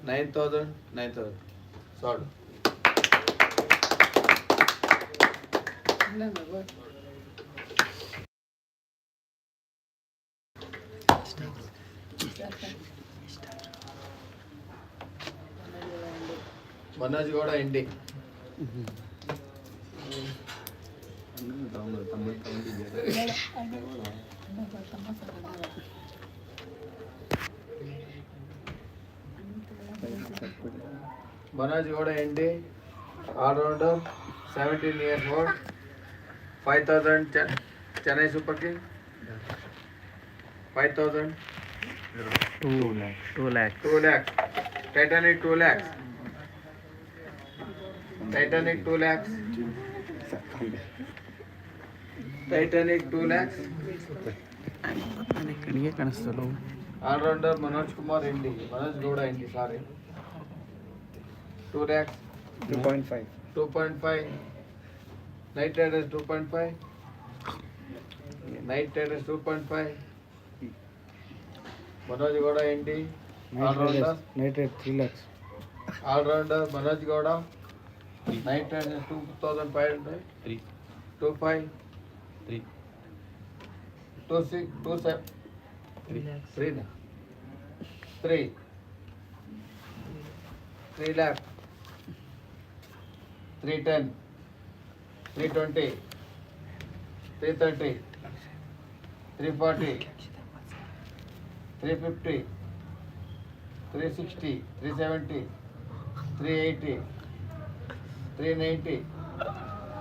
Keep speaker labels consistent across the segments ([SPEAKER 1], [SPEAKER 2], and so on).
[SPEAKER 1] 9,000, 9,000. Sword. Manoj Gowda ND. Manoj Gowda ND, all-rounder, 17 years old, 5,000 Chennai Super King, 5,000,
[SPEAKER 2] 2 lakhs.
[SPEAKER 1] 2 lakhs, Titanic 2 lakhs, Titanic 2 lakhs, Titanic 2 lakhs,
[SPEAKER 2] ಕಣಿಗೆ ಕಾಣಿಸ್ತಲ್ಲ
[SPEAKER 1] all-rounder Manoj Kumar ND, Manoj Gowda ND, sorry, 2 lakhs,
[SPEAKER 2] 2.5.
[SPEAKER 1] 2.5, Night Riders 2.5, Night Riders 2.5, Manoj Gowda ND, all-rounder,
[SPEAKER 2] night rate 3 lakhs.
[SPEAKER 1] all-rounder Manoj Gowda, Night Riders 2,500, 25, 26, 27, 3 lakh, 310, 320, 330, 340, 350, 360, 370, 380, 390,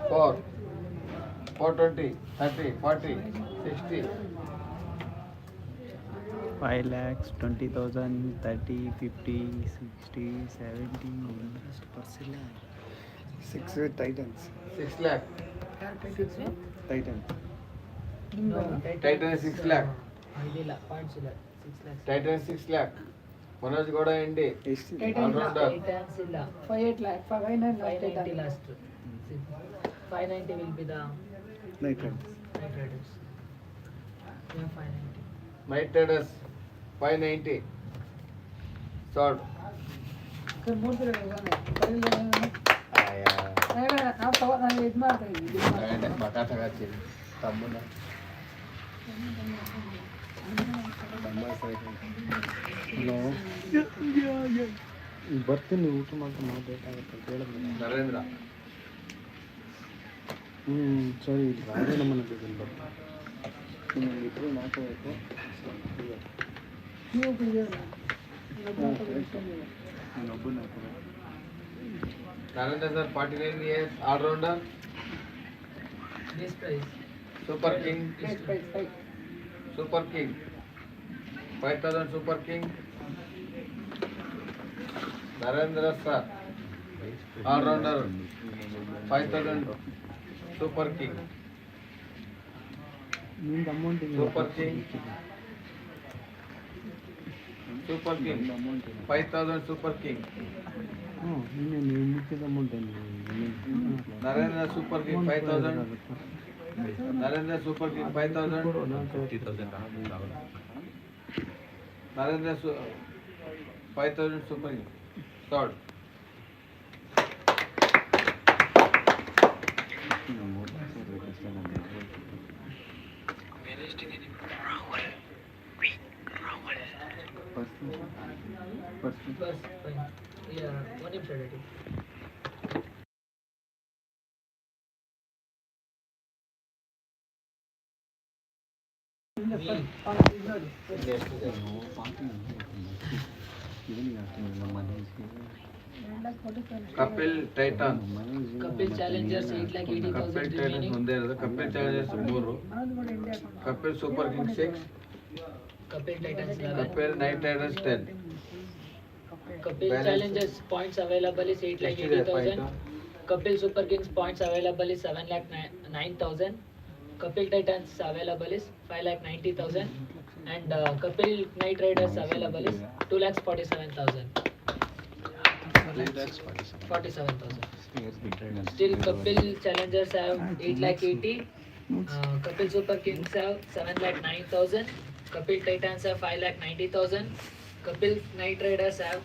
[SPEAKER 1] 420, 30, 40, 60,
[SPEAKER 2] 5 lakhs, 20,000, 30, 50, 60, 70. 6 with Titans.
[SPEAKER 1] 6 lakh,
[SPEAKER 2] Titans.
[SPEAKER 1] Titan 6 lakh, Titan 6 lakh, Manoj Gowda ND, all-rounder,
[SPEAKER 3] 5 lakh, 590
[SPEAKER 4] last. 590 will be the
[SPEAKER 2] Night Riders.
[SPEAKER 4] Night Riders. Yeah, 590.
[SPEAKER 1] Night Riders 590, sword.
[SPEAKER 3] ನಾವು ಇದು ಮಾಡ್ತಾ ಇದ್ದೀವಿ
[SPEAKER 1] ಬಕ ತಗಚ್ಚಿ ತಮ್ಮನ
[SPEAKER 2] hello ಬರ್ತೀನಿ ಊಟ ಮಾಡ್ತಾ ಮಾತಾಡಬೇಕಾಗತ್ತೆ ಅಂತ ಹೇಳಿದ್ಮೇಲೆ
[SPEAKER 1] ನರೇಂದ್ರ
[SPEAKER 2] ಸರಿ ಇಲ್ಲಿ ರಾಜೇ ನಮ್ಮನೆ ಬೇಕಲ್ಲಿ ಬರ್ತೀನಿ ಇನ್ನೊಂದು ಇಬ್ಬರು ಮಾತಾಡಬೇಕು
[SPEAKER 3] ನೀವು ಕುಡಿಯೋಣ
[SPEAKER 2] ಇನ್ನೊಬ್ಬನ ಹಾಕೋಬೇಕು
[SPEAKER 1] Narendra sir 49 years, all-rounder,
[SPEAKER 4] This price.
[SPEAKER 1] Super King,
[SPEAKER 3] price
[SPEAKER 1] Super King, 5,000 Super King, Narendra sir, all-rounder, 5,000 Super King,
[SPEAKER 2] ನಿಮ್ದು amount
[SPEAKER 1] Super King, Super King, 5,000 Super King,
[SPEAKER 2] ಹ್ಞೂ ನಿನ್ನೆ ನೀವು ಮುಖ್ಯದ ಅಮೌಂಟ್ ಏನು
[SPEAKER 1] Narendra Super King 5,000, Narendra Super King 5,000, Narendra 5,000 Super King, third.
[SPEAKER 4] Plus, fine. Yeah, one niche additive.
[SPEAKER 1] Kapil Titan,
[SPEAKER 4] Kapil Challengers 8 lakh 80,000
[SPEAKER 1] Kapil Titan
[SPEAKER 4] remaining.
[SPEAKER 1] ಮುಂದೆ ಇರೋದು Kapil Challengers 3, Kapil Super King 6,
[SPEAKER 4] Kapil Titans 11.
[SPEAKER 1] Kapil Night Riders 10.
[SPEAKER 4] Kapil
[SPEAKER 1] Balance.
[SPEAKER 4] Challengers points available is 8 lakh
[SPEAKER 1] ಎಷ್ಟಿದೆ
[SPEAKER 4] 80,000.
[SPEAKER 1] Point?
[SPEAKER 4] Kapil Super Kings points available is 7 lakh 9,000. Kapil Titans available is 5 lakh 90,000. And Kapil Night Riders available is 2 lakhs 47,000. 47,000. Still Kapil Challengers have 8 lakh 80. Kapil Super Kings have 7 lakh 9,000. Kapil Titans have 5 lakh 90,000. Kapil Night Riders have